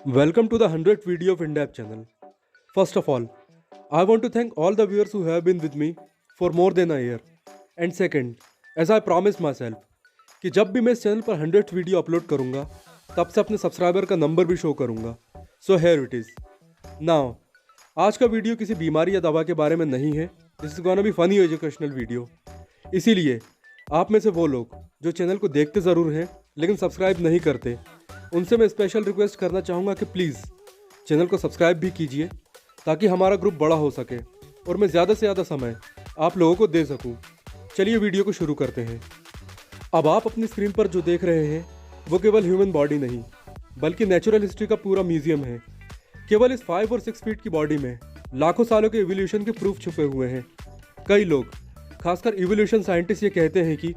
Welcome to the 100th video of IndApp channel. First of all, I want to thank all the viewers who have been with me for more than a year. And second, as I promised myself कि जब भी मैं इस channel पर 100th video upload करूंगा तब से अपने सब्सक्राइबर का नंबर भी शो करूंगा. So here it is. Now आज का वीडियो किसी बीमारी या दवा के बारे में नहीं है. This is gonna be funny educational video. इसीलिए आप में से वो लोग जो चैनल को देखते ज़रूर हैं लेकिन सब्सक्राइब नहीं करते, उनसे मैं स्पेशल रिक्वेस्ट करना चाहूँगा कि प्लीज़ चैनल को सब्सक्राइब भी कीजिए ताकि हमारा ग्रुप बड़ा हो सके और मैं ज़्यादा से ज़्यादा समय आप लोगों को दे सकूँ. चलिए वीडियो को शुरू करते हैं. अब आप अपनी स्क्रीन पर जो देख रहे हैं वो केवल ह्यूमन बॉडी नहीं बल्कि नेचुरल हिस्ट्री का पूरा म्यूजियम है. केवल इस 5 और 6 फीट की बॉडी में लाखों सालों के इवोल्यूशन के प्रूफ छुपे हुए हैं. कई लोग, खासकर इवोल्यूशन साइंटिस्ट, ये कहते हैं कि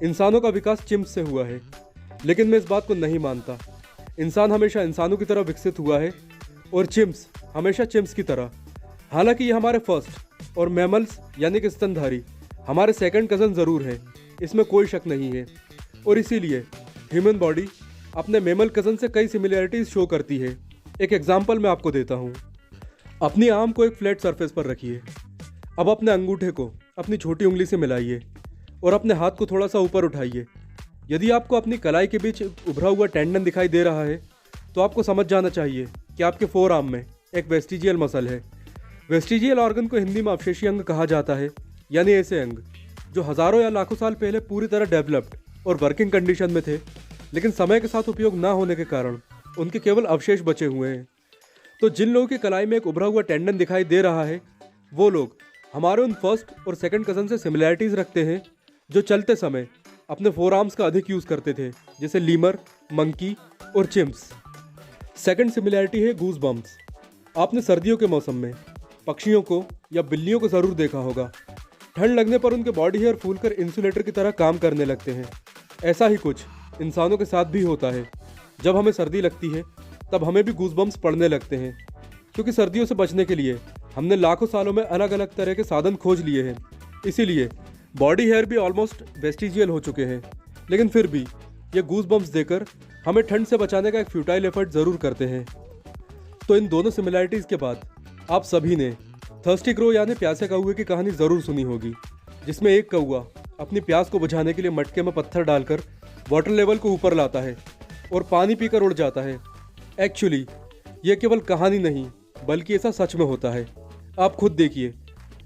इंसानों का विकास चिम्प्स से हुआ है, लेकिन मैं इस बात को नहीं मानता. इंसान हमेशा इंसानों की तरह विकसित हुआ है और चिम्प्स हमेशा चिम्प्स की तरह. हालांकि ये हमारे फर्स्ट और मैमल्स यानी कि स्तनधारी हमारे सेकंड कज़न ज़रूर हैं, इसमें कोई शक नहीं है. और इसीलिए ह्यूमन बॉडी अपने मैमल कज़न से कई सिमिलैरिटीज़ शो करती है. एक एग्जाम्पल मैं आपको देता हूँ. अपनी आर्म को एक फ्लैट सरफेस पर रखिए. अब अपने अंगूठे को अपनी छोटी उंगली से मिलाइए और अपने हाथ को थोड़ा सा ऊपर उठाइए. यदि आपको अपनी कलाई के बीच उभरा हुआ टेंडन दिखाई दे रहा है तो आपको समझ जाना चाहिए कि आपके फोर आर्म में एक वेस्टिजियल मसल है. वेस्टिजियल ऑर्गन को हिंदी में अवशेषी अंग कहा जाता है, यानी ऐसे अंग जो हज़ारों या लाखों साल पहले पूरी तरह डेवलप्ड और वर्किंग कंडीशन में थे, लेकिन समय के साथ उपयोग ना होने के कारण उनके केवल अवशेष बचे हुए हैं. तो जिन लोगों की कलाई में एक उभरा हुआ टेंडन दिखाई दे रहा है वो लोग हमारे उन फर्स्ट और सेकंड कज़न से सिमिलैरिटीज़ रखते हैं जो चलते समय अपने फोर आर्म्स का अधिक यूज़ करते थे, जैसे लीमर, मंकी और चिम्प्स. सेकंड सिमिलैरिटी है गूज बम्प्स. आपने सर्दियों के मौसम में पक्षियों को या बिल्लियों को ज़रूर देखा होगा. ठंड लगने पर उनके बॉडी हेयर फूलकर इंसुलेटर की तरह काम करने लगते हैं. ऐसा ही कुछ इंसानों के साथ भी होता है. जब हमें सर्दी लगती है तब हमें भी गूज बम्प्स पड़ने लगते हैं, क्योंकि सर्दियों से बचने के लिए हमने लाखों सालों में अलग अलग तरह के साधन खोज लिए हैं. इसीलिए बॉडी हेयर भी ऑलमोस्ट वेस्टिजियल हो चुके हैं, लेकिन फिर भी ये गूज बम्प्स देकर हमें ठंड से बचाने का एक फ्यूटाइल एफर्ट ज़रूर करते हैं. तो इन दोनों सिमिलैरिटीज़ के बाद आप सभी ने थर्स्टी क्रो यानी प्यासे कौवे की कहानी ज़रूर सुनी होगी, जिसमें एक कौवा अपनी प्यास को बुझाने के लिए मटके में पत्थर डालकर वाटर लेवल को ऊपर लाता है और पानी पीकर उड़ जाता है. एक्चुअली ये केवल कहानी नहीं बल्कि ऐसा सच में होता है. आप खुद देखिए,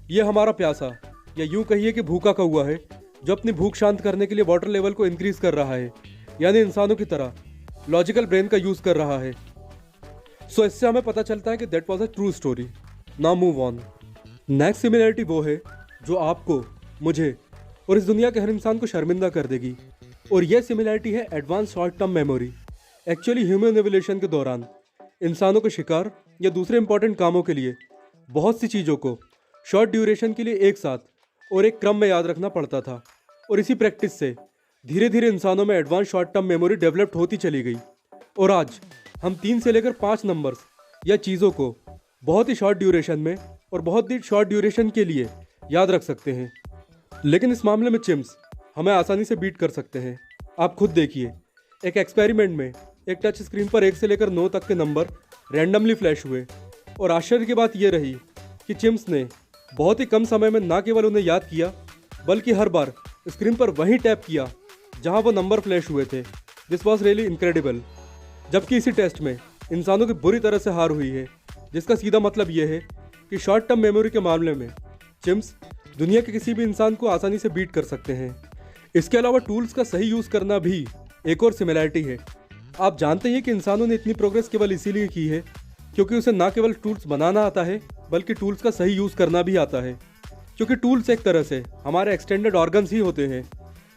ये हमारा प्यासा या यूँ कहिए कि भूखा कौवा है जो अपनी भूख शांत करने के लिए वाटर लेवल को इंक्रीज कर रहा है, यानी इंसानों की तरह लॉजिकल ब्रेन का यूज़ कर रहा है. सो इससे हमें पता चलता है कि that was a true story. Now move on. Next similarity वो है जो आपको, मुझे और इस दुनिया के हर इंसान को शर्मिंदा कर देगी, और यह सिमिलैरिटी है advance short term memory. Actually human evolution के दौरान इंसानों को शिकार या दूसरे इंपॉर्टेंट कामों के लिए बहुत सी चीज़ों को शॉर्ट ड्यूरेशन के लिए एक साथ और एक क्रम में याद रखना पड़ता था, और इसी प्रैक्टिस से धीरे धीरे इंसानों में advance short term memory developed होती चली गई. और आज हम 3 से लेकर 5 नंबर्स या चीज़ों को बहुत ही शॉर्ट ड्यूरेशन में और बहुत ही शॉर्ट ड्यूरेशन के लिए याद रख सकते हैं. लेकिन इस मामले में चिम्प्स हमें आसानी से बीट कर सकते हैं. आप खुद देखिए, एक एक्सपेरिमेंट में एक टच स्क्रीन पर 1 से लेकर 9 तक के नंबर रैंडमली फ्लैश हुए, और आश्चर्य की बात यह रही कि चिम्प्स ने बहुत ही कम समय में ना केवल उन्हें याद किया बल्कि हर बार स्क्रीन पर वहीं टैप किया जहां वो नंबर फ्लैश हुए थे. This was really incredible. जबकि इसी टेस्ट में इंसानों की बुरी तरह से हार हुई है, जिसका सीधा मतलब यह है कि शॉर्ट टर्म मेमोरी के मामले में चिम्प्स दुनिया के किसी भी इंसान को आसानी से बीट कर सकते हैं. इसके अलावा टूल्स का सही यूज़ करना भी एक और सिमिलैरिटी है. आप जानते हैं कि इंसानों ने इतनी प्रोग्रेस केवल इसीलिए की है क्योंकि उसे ना केवल टूल्स बनाना आता है बल्कि टूल्स का सही यूज़ करना भी आता है, क्योंकि टूल्स एक तरह से हमारे एक्सटेंडेड ऑर्गन्स ही होते हैं.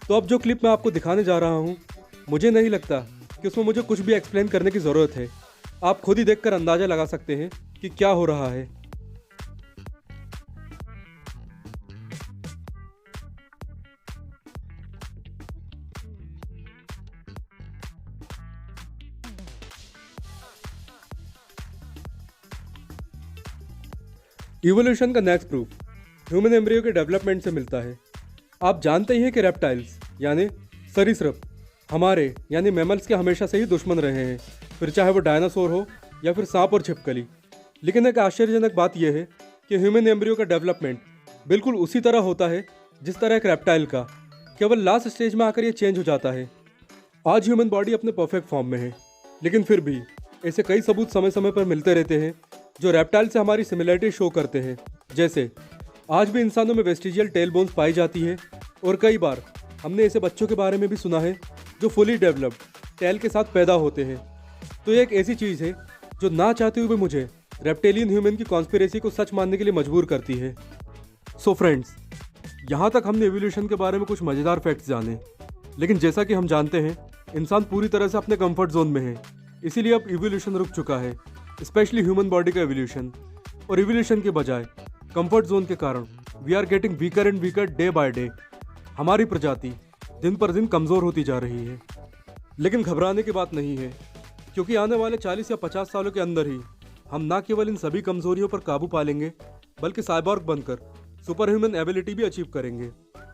तो अब जो क्लिप मैं आपको दिखाने जा रहा हूँ, मुझे नहीं लगता कि उसमें मुझे कुछ भी एक्सप्लेन करने की ज़रूरत है. आप खुद ही देखकर अंदाज़ा लगा सकते हैं कि क्या हो रहा है. इवोल्यूशन का नेक्स्ट प्रूफ ह्यूमन एम्ब्रियो के डेवलपमेंट से मिलता है. आप जानते ही हैं कि रेप्टाइल्स यानी सरीसृप हमारे यानी मैमल्स के हमेशा से ही दुश्मन रहे हैं, फिर चाहे वो डायनासोर हो या फिर सांप और छिपकली। लेकिन एक आश्चर्यजनक बात यह है कि ह्यूमन एम्ब्रियो का डेवलपमेंट बिल्कुल उसी तरह होता है जिस तरह एक रेप्टाइल का, केवल लास्ट स्टेज में आकर ये चेंज हो जाता है। आज ह्यूमन बॉडी अपने परफेक्ट फॉर्म में है, लेकिन फिर भी ऐसे कई सबूत समय समय पर मिलते रहते हैं जो रेप्टाइल से हमारी सिमिलरिटी शो करते हैं। जैसे आज भी इंसानों में वेस्टिजियल टेल बोन्स पाई जाती है, और कई बार हमने ऐसे बच्चों के बारे में भी सुना है जो फुली डेवलप्ड टेल के साथ पैदा होते हैं। तो ये एक ऐसी चीज़ है जो ना चाहते हुए भी मुझे रेप्टेलियन ह्यूमन की कॉन्स्पिरेसी को सच मानने के लिए मजबूर करती है। सो फ्रेंड्स, यहाँ तक हमने एवोल्यूशन के बारे में कुछ मज़ेदार फैक्ट्स जाने, लेकिन जैसा कि हम जानते हैं इंसान पूरी तरह से अपने कंफर्ट जोन में है, इसीलिए अब इवोल्यूशन रुक चुका है, स्पेशली ह्यूमन बॉडी का एवोल्यूशन। और इवोल्यूशन के बजाय कंफर्ट जोन के कारण we are getting weaker and weaker day by day. हमारी प्रजाति दिन पर दिन कमज़ोर होती जा रही है। लेकिन घबराने की बात नहीं है, क्योंकि आने वाले 40 या 50 सालों के अंदर ही हम ना केवल इन सभी कमजोरियों पर काबू पा लेंगे, बल्कि साइबॉर्ग बनकर सुपर ह्यूमन एबिलिटी भी अचीव करेंगे।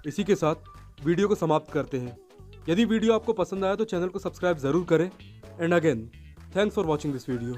इसी के साथ वीडियो को समाप्त करते हैं। यदि वीडियो आपको पसंद आया तो चैनल को सब्सक्राइब ज़रूर करें। And again thanks for watching this video.